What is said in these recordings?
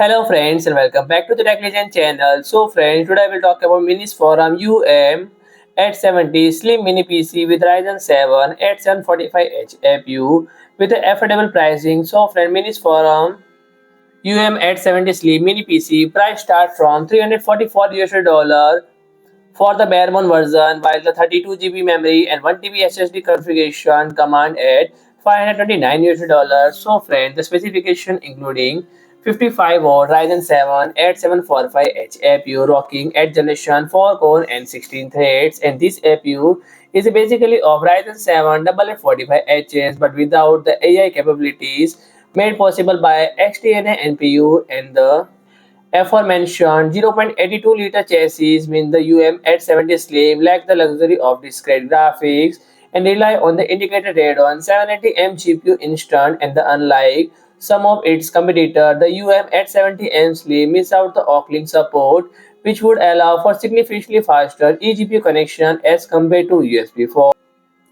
Hello friends and welcome back to the Tech Legend channel. So friends, today I will talk about Minisforum UM870 Slim Mini PC with Ryzen 7 8745H APU with affordable pricing. So friends, Minisforum UM870 Slim Mini PC price start from $344 for the barebones version, while the 32 GB memory and 1 TB SSD configuration command at $529. So friends, the specification including 55-watt Ryzen 7 8745H APU rocking 8th generation 4 core and 16 threads, and this APU is basically of Ryzen 7 8845HS but without the AI capabilities made possible by XDNA NPU, and the aforementioned 0.82-liter chassis means the UM870 Slim lack the luxury of discrete graphics and rely on the integrated Radeon 780M GPU instant, and the unlike some of its competitors, the UM870M Slim misses out the OCuLink support, which would allow for significantly faster eGPU connection as compared to USB 4.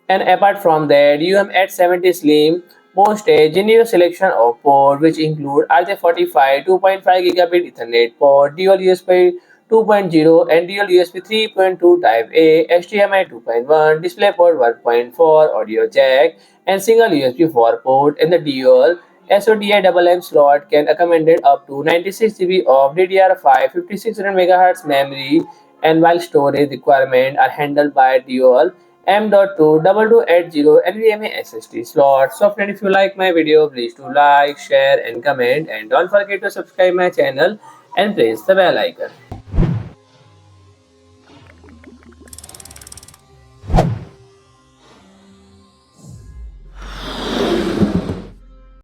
And apart from that, UM870 Slim boasts a generous selection of ports which include RJ45 2.5 gigabit Ethernet port, dual USB 2.0 and dual USB 3.2 Type A, HDMI 2.1, DisplayPort 1.4 audio jack, and single USB 4 port, and the dual SO-DIMM slot can accommodate up to 96 GB of DDR5-5600 MHz memory, and while storage requirements are handled by dual M.2 2280 NVMe SSD slot. So friend, if you like my video, please do like, share and comment, and don't forget to subscribe my channel and press the bell icon.